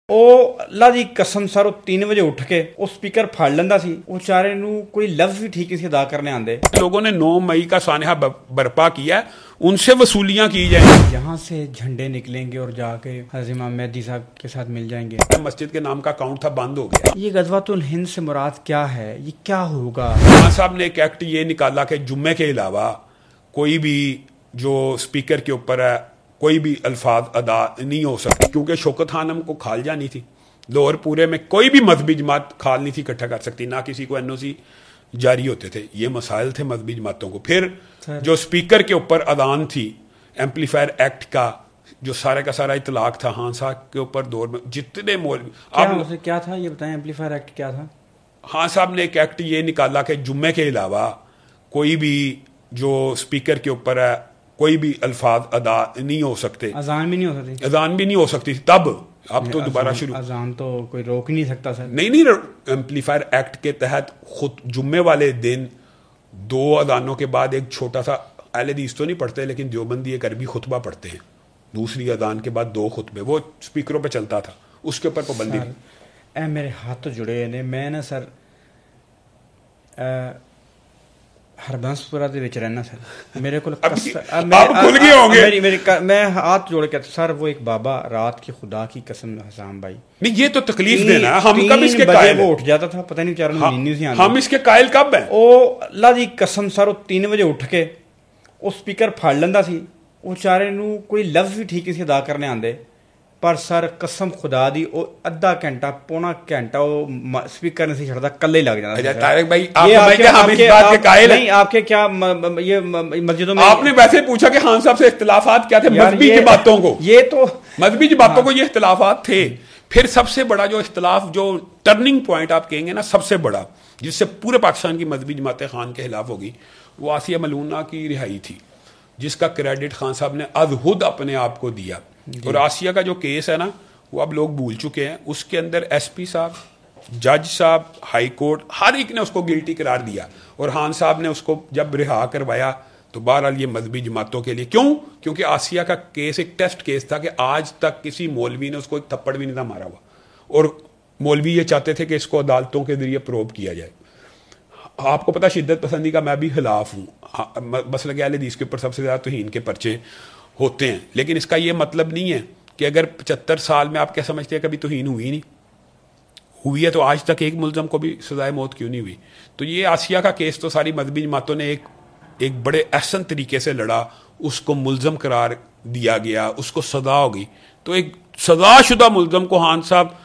ਉਹ ਅੱਲਾ ਦੀ ਕਸਮ ਸਰ ਉਹ 3 ਵਜੇ ਉੱਠ ਕੇ ਉਹ ਸਪੀਕਰ ਫੜ ਲੈਂਦਾ ਸੀ। ਉਹ ਵਿਚਾਰੇ ਨੂੰ ਕੋਈ ਲਫ਼ਜ਼ ਵੀ ठीक से अदा करने आंदे। लोगों ने 9 मई का सानहा बर्पा किया, उनसे वसूलियां की जाएंगी। यहाँ से झंडे निकलेंगे और जाके हज़रत इमाम मेहदी साहब के साथ मिल जाएंगे। मस्जिद के नाम का अकाउंट था, बंद हो गया। ये गज़वातुल हिंद से मुराद क्या है, ये क्या होगा? खान साहब ने एक एक्ट ये निकाला कि जुम्मे के अलावा कोई भी जो स्पीकर के ऊपर है कोई भी अल्फाज अदा नहीं हो सकते, क्योंकि शौकत खानम को खाल जानी थी। लाहौर पूरे में कोई भी मजहबी जमात खाल नहीं थी इकट्ठा कर सकती, ना किसी को एनओसी जारी होते थे। ये मसाइल थे मजहबी जमातों को। फिर जो स्पीकर के ऊपर अदान थी, एम्पलीफायर एक्ट का जो सारे का सारा इतलाक था खान साहब के ऊपर दौर में जितने मौलवी क्या था ये बताएं, एम्पलीफायर एक्ट क्या था? खान साहब ने एक एक्ट ये निकाला कि जुम्मे के अलावा कोई भी जो स्पीकर के ऊपर है कोई भी अल्फाज अदा नहीं हो सकते। अजान भी नहीं हो सकती? अजान भी नहीं हो सकती तब। अब तो दोबारा शुरू। अजान तो कोई रोक ही नहीं सकता सर। नहीं, एम्पलीफायर एक्ट के तहत खुद जुम्मे वाले दिन 2 अजानों के बाद एक छोटा सा अहले हदीस तो नहीं पढ़ते, लेकिन देवबंदी एक अरबी खुतबा पढ़ते हैं। दूसरी अजान के बाद 2 खुतबे, वो स्पीकरों पे चलता था, उसके ऊपर पाबंदी नहीं। मेरे हाथ तो जुड़े ने। मैं ना सर हरबंसपुरा ਦੇ ਵਿੱਚ रहना सर। मेरे को खुल गए होंगे। मैं हाथ जोड़ के सर, वो एक बाबा रात की खुदा की कसम हसाम भाई, नहीं ये तो तकलीफ देना है। हम कब इसके कायल? वो उठ जाता था, पता नहीं बेचारा नींद से हम इसके कायल कब हैं? ਉਹ ਅੱਲਾ ਦੀ ਕਸਮ ਸਰ ਉਹ 3 ਵਜੇ ਉੱਠ ਕੇ ਉਹ ਸਪੀਕਰ ਫੜ ਲੈਂਦਾ ਸੀ। ਉਹ ਵਿਚਾਰੇ ਨੂੰ ਕੋਈ ਲਫ਼ਜ਼ ਵੀ ठीक से अदा करने आंदे, पर सर कसम खुदा दी वो आधा घंटा पौना घंटा वो स्पीकर नहीं छड़ता, कल्ले ही लग जाता। तारिक भाई आपके क्या ये मस्जिदों में आपने वैसे पूछा कि खान साहब से इख्तिलाफात क्या थे मजहबी जमातों को? ये तो मजहबी जमातों को ये इख्तिलाफात थे। फिर सबसे बड़ा जो इख्तिलाफ, जो टर्निंग पॉइंट आप कहेंगे ना, सबसे बड़ा जिससे पूरे पाकिस्तान की मजहबी जमातें खान के खिलाफ होगी, वो आसिया मलूना की रिहाई थी, जिसका क्रेडिट खान साहब ने अज़हुद अपने आप को दिया। और आसिया का जो केस है ना, वो अब लोग भूल चुके हैं। उसके अंदर एसपी साहब, जज साहब, हाई कोर्ट, हर एक ने उसको गिल्टी करार दिया। और खान साहब ने उसको जब रिहा करवाया तो बहरहाल ये मजहबी जमातों के लिए क्यों? क्योंकि आसिया का केस एक टेस्ट केस था कि आज तक किसी मौलवी ने उसको एक थप्पड़ भी नहीं था मारा हुआ, और मौलवी ये चाहते थे कि इसको अदालतों के जरिए प्रोब किया जाए। आपको पता शिद्दत पसंदी का मैं भी खिलाफ हूँ। मसला क्या है, हदीस के ऊपर सबसे ज़्यादा तौहीन के पर्चे होते हैं, लेकिन इसका ये मतलब नहीं है कि अगर 75 साल में आप क्या समझते हैं कभी तौहीन हुई नहीं हुई है, तो आज तक एक मुल्ज़म को भी सजाए मौत क्यों नहीं हुई? तो ये आसिया का केस तो सारी मजहबी जमातों ने एक बड़े अहसन तरीके से लड़ा, उसको मुल्ज़म करार दिया गया, उसको सजा होगी। तो एक सजाशुदा मुल्ज़म को खान साहब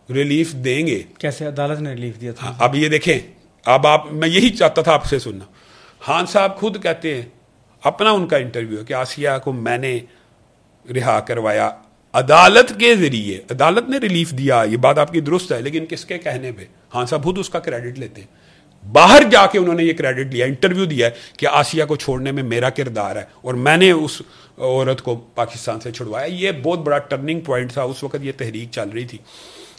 रिलीफ देंगे कैसे? अदालत ने रिलीफ दिया था। अब ये देखें, अब मैं यही चाहता था आपसे सुनना। खान साहब खुद कहते हैं, अपना उनका इंटरव्यू है, कि आसिया को मैंने रिहा करवाया अदालत के जरिए, अदालत ने रिलीफ दिया। ये बात आपकी दुरुस्त है, लेकिन किसके कहने पे? खान साहब खुद उसका क्रेडिट लेते हैं। बाहर जाके उन्होंने ये क्रेडिट लिया, इंटरव्यू दिया है कि आसिया को छोड़ने में मेरा किरदार है और मैंने उस औरत को पाकिस्तान से छुड़वाया। ये बहुत बड़ा टर्निंग पॉइंट था। उस वक्त ये तहरीक चल रही थी,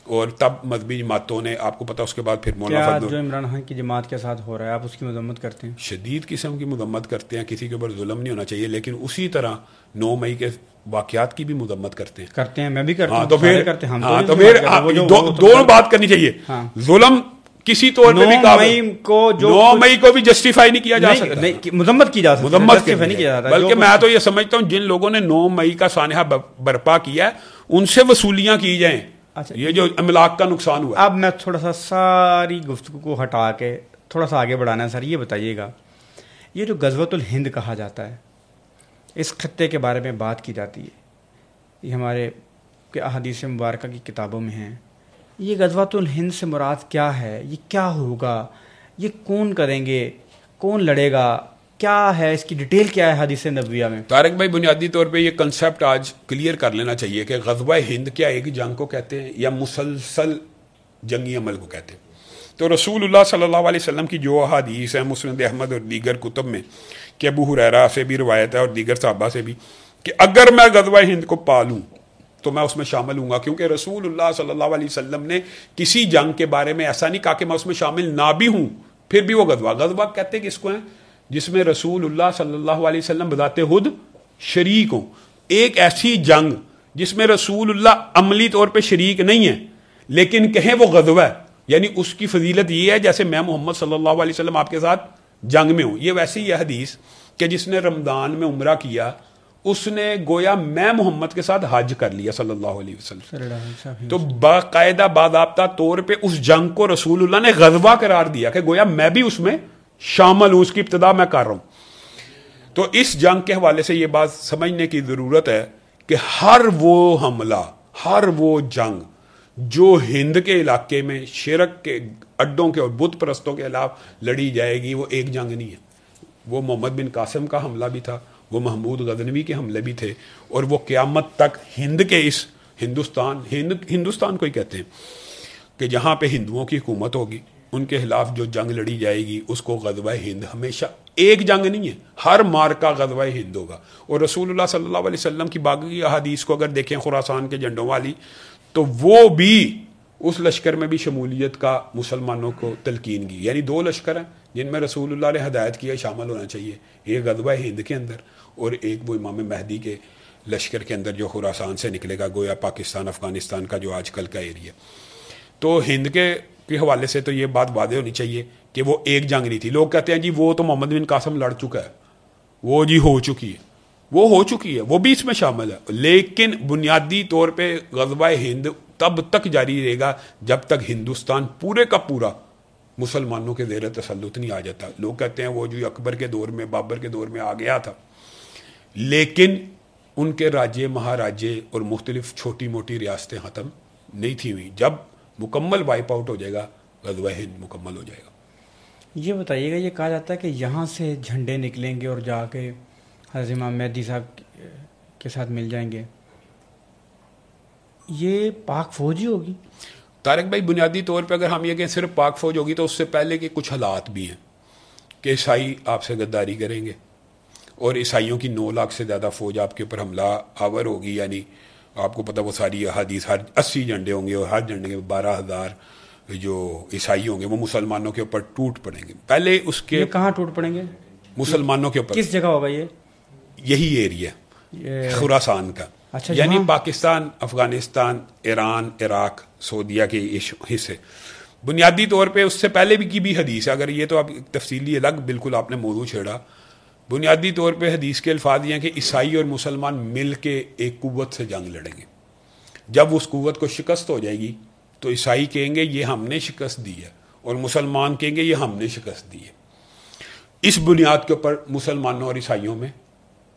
और तब मजहबी जमातों ने, आपको पता, उसके बाद फिर मौलाना जो इमरान खान की जमात के साथ हो रहा है, आप उसकी मजम्मत करते हैं? शदीद किस्म की मजम्मत करते हैं। किसी के ऊपर जुल्म नहीं होना चाहिए, लेकिन उसी तरह 9 मई के वाकयात की भी मजम्मत करते हैं। मैं भी करता हूं। तो फिर दोनों बात करनी चाहिए। जुल्म किसी तौर पे भी 9 मई को भी जस्टिफाई नहीं किया जा सकता, मजम्मत की जा सकती, मजम्मत नहीं किया। बल्कि मैं तो ये समझता हूँ जिन लोगों ने 9 मई का सानहा बर्पा किया है, उनसे वसूलियां की जाएं। अच्छा, ये जो अमलाक का नुकसान हुआ। अब मैं थोड़ा सा सारी गुफ्तगू को हटा के थोड़ा सा आगे बढ़ाना है सर। ये बताइएगा, ये जो गज़वतुल हिंद कहा जाता है, इस खत्ते के बारे में बात की जाती है, ये हमारे के अहादीस मुबारक की किताबों में है। ये गज़वतुल हिंद से मुराद क्या है, ये क्या होगा, ये कौन करेंगे, कौन लड़ेगा, क्या है, इसकी डिटेल क्या है हदीस नबविया में? तारिक भाई, बुनियादी तौर पे ये कंसेप्ट आज क्लियर कर लेना चाहिए कि ग़ज़वा हिंद क्या एक जंग को कहते हैं या मुसलसल जंगी अमल को कहते हैं। तो रसूलुल्लाह सल्लल्लाहु अलैहि वसल्लम की जो हदीस है मुस्नद अहमद और दीगर कुतुब में, कि अबू हुरैरा से भी रिवायत है और दीगर सहाबा से भी, कि अगर मैं ग़ज़वा हिंद को पालूँ तो मैं उसमें शामिल हूँगा। क्योंकि रसूलुल्लाह सल्लल्लाहु अलैहि वसल्लम ने किसी जंग के बारे में ऐसा नहीं कहा कि मैं उसमें शामिल ना भी हूँ, फिर भी वो गज़वा कहते किसको हैं? जिसमें रसूलुल्लाह सल्लल्लाहु अलैहि वसल्लम बज़ाते खुद शरीक हों। एक ऐसी जंग جس میں رسول اللہ عملی طور پہ شریک نہیں ہے لیکن کہیں وہ غزوہ ہے، یعنی اس کی فضیلت یہ ہے جیسے میں محمد صلی اللہ علیہ وسلم آپ کے ساتھ جنگ میں ہوں. یہ ویسے ہی ہے حدیث کہ جس نے رمضان میں عمرہ کیا اس نے گویا میں محمد کے ساتھ حج کر لیا صلی اللہ علیہ وسلم. تو باقاعدہ باضابطہ طور پہ اس جنگ کو رسول اللہ نے غزوہ قرار دیا کہ گویا میں بھی اس میں شامل ہوں، اس کی ابتدا میں کر رہا ہوں. تو اس جنگ کے حوالے سے یہ بات سمجھنے کی ضرورت ہے کہ ہر وہ حملہ، ہر وہ جنگ جو ہند کے علاقے میں شرک کے اڈوں کے اور بت پرستوں کے خلاف لڑی جائے گی وہ ایک جنگ نہیں ہے. وہ محمد بن قاسم کا حملہ بھی تھا، وہ محمود غزنوی کے حملے بھی تھے، اور وہ قیامت تک ہند کے اس ہندوستان کو ہی کہتے ہیں کہ جہاں پہ ہندوؤں کی حکومت ہوگی ان کے خلاف جو جنگ لڑی جائے گی اس کو غزوہ ہند. ہمیشہ ایک جنگ نہیں ہے، ہر مارکا غزوہ ہند ہوگا. اور رسول اللہ صلی اللہ علیہ وسلم کی باقی احادیث کو اگر دیکھیں خراسان کے جھنڈوں والی، تو وہ بھی اس لشکر میں بھی شمولیت کا مسلمانوں کو تلقین کی. یعنی 2 لشکر ہیں جن میں رسول اللہ نے ہدایت کیا شامل ہونا چاہیے، ایک غزوہ ہند کے اندر اور ایک وہ امام مہدی کے لشکر کے اندر جو خراسان سے نکلے گا، گویا پاکستان افغانستان کا جو آج کل کا ایریا. تو ہند کے حوالے سے تو یہ بات واضح ہونی چاہیے کہ وہ ایک جنگ نہیں تھی. لوگ کہتے ہیں جی وہ تو محمد بن قاسم لڑ چکا ہے، وہ جی ہو چکی ہے، وہ ہو چکی ہے، وہ بھی اس میں شامل ہے، لیکن بنیادی طور پہ غزوہ ہند تب تک جاری رہے گا جب تک ہندوستان پورے کا پورا مسلمانوں کے زیر تسلط نہیں آ جاتا. لوگ کہتے ہیں وہ جو اکبر کے دور میں، بابر کے دور میں آ گیا تھا، لیکن ان کے راجے مہاراجے اور مختلف چھوٹی موٹی ریاستیں ختم نہیں تھی ہوئی. جب مکمل وائپ آؤٹ ہو جائے گا غزوہ ہند مکمل ہو جائے گا. یہ بتائیے گا، یہ کہا جاتا ہے کہ یہاں سے جھنڈے نکلیں گے اور جا کے حضرت امام مہدی صاحب کے ساتھ مل جائیں گے، یہ پاک فوج ہی ہوگی؟ طارق بھائی بنیادی طور پہ اگر ہم یہ کہیں صرف پاک فوج ہوگی تو اس سے پہلے کے کچھ حالات بھی ہیں کہ عیسائی آپ سے غداری کریں گے اور عیسائیوں کی 9 لاکھ سے زیادہ فوج آپ کے اوپر حملہ آور ہوگی. یعنی آپ کو پتہ وہ ساری احادیث، ہر 80 جھنڈے ہوں گے اور ہر جھنڈے کے 12,000 جو عیسائی ہوں گے وہ مسلمانوں کے اوپر ٹوٹ پڑیں گے. پہلے اس کے کہاں ٹوٹ پڑیں گے؟ مسلمانوں کے اوپر. کس جگہ ہوگا یہ؟ یہی ایریا خراسان کا. اچھا، یعنی پاکستان، افغانستان، ایران، عراق، سعودیہ کے حصے. بنیادی طور پہ اس سے پہلے بھی کی بھی حدیث ہے، اگر یہ تو اب تفصیلی الگ بالکل آپ نے موضوع چھیڑا. بنیادی طور پہ حدیث کے الفاظ یہ ہیں کہ عیسائی اور مسلمان مل کے ایک قوت سے جنگ لڑیں گے. جب اس قوت کو شکست ہو جائے گی تو عیسائی کہیں گے یہ ہم نے شکست دی ہے، اور مسلمان کہیں گے یہ ہم نے شکست دی ہے. اس بنیاد کے اوپر مسلمانوں اور عیسائیوں میں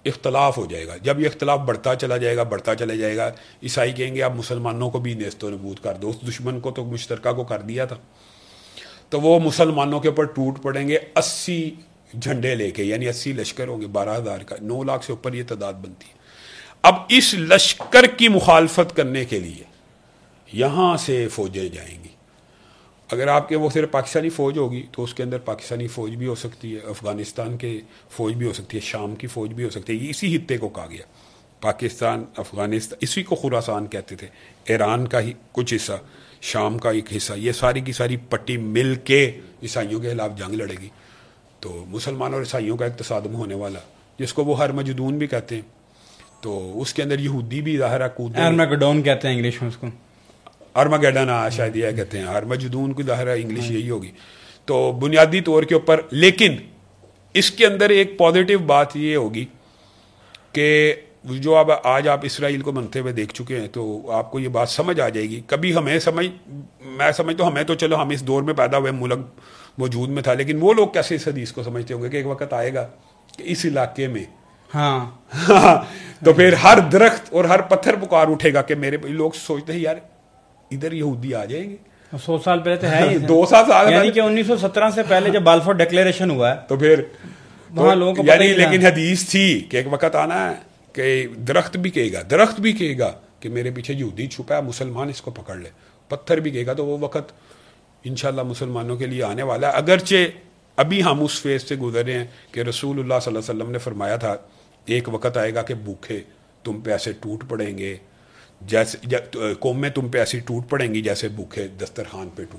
اختلاف ہو جائے گا. جب یہ اختلاف بڑھتا چلا جائے گا، عیسائی کہیں گے اب مسلمانوں کو بھی نیست و نبود کر دو، اس دشمن کو تو مشترکہ کو کر دیا تھا. تو وہ مسلمانوں کے اوپر ٹوٹ پڑیں گے 80 جھنڈے لے کے، یعنی 80 لشکر ہوں گے 12,000 کا. 9 لاکھ سے اوپر یہ تعداد بنتی ہے. اب اس لشکر کی مخالفت کرنے کے لیے یہاں سے فوجیں جائیں گی. اگر آپ کے وہ صرف پاکستانی فوج ہوگی تو اس کے اندر پاکستانی فوج بھی ہو سکتی ہے، افغانستان کے فوج بھی ہو سکتی ہے، شام کی فوج بھی ہو سکتی ہے. اسی خطے کو کہا گیا پاکستان، افغانستان، اسی کو خراسان کہتے تھے. ایران کا ہی کچھ حصہ، شام کا ایک حصہ، یہ ساری کی ساری پٹی مل کے عیسائیوں کے خلاف جنگ لڑے گی. تو مسلمان اور عیسائیوں کا ایک تصادم ہونے والا، جس کو وہ ہر مجدون بھی کہتے ہیں. تو اس کے اندر یہودی بھی ظاہر ارمگڈون کہتے ہیں انگلش میں اس کو، ارمگیڈن شاید یہ کہتے ہیں، ارمجدون کی ظاہر انگلش یہی ہوگی. تو بنیادی طور کے اوپر، لیکن اس کے اندر ایک پازیٹیو بات یہ ہوگی کہ جو اب آج آپ اسرائیل کو بنتے ہوئے دیکھ چکے ہیں تو آپ کو یہ بات سمجھ آ جائے گی. کبھی میں سمجھتا ہوں ہمیں تو چلو ہم اس دور میں پیدا ہوئے، ملک موجود میں تھا، لیکن وہ لوگ کیسے اس حدیث کو سمجھتے ہوں گے کہ ایک وقت آئے گا کہ اس علاقے میں تو پھر ہر درخت اور ہر پتھر پکار اٹھے گا کہ میرے. لوگ سوچتے ہیں یار ادھر یہودی آ جائیں گے. 100 سال پہلے تو ہے ہی 200 سال، یعنی کہ 1917 سے پہلے جب بالفور ڈکلیریشن ہوا ہے تو پھر وہاں لوگوں کو یعنی لیکن حدیث تھی کہ ایک وقت آنا ہے کہ درخت بھی کہے گا کہ میرے پیچھے یہودی چھپا ہے، مسلمان اس کو پکڑ لے. پتھر بھی کہے گا. تو وہ وقت انشاءاللہ مسلمانوں کے لیے آنے والا ہے. اگرچہ ابھی ہم اس فیز سے گزر رہے ہیں کہ رسول اللہ صلی اللہ علیہ وسلم نے فرمایا تھا ایک وقت آئے گا کہ بھوکے تم پہ ایسے ٹوٹ پڑیں گے، جیسے قومیں تم پہ ایسی ٹوٹ پڑیں گی جیسے بھوکے دسترخوان پہ ٹوٹتے.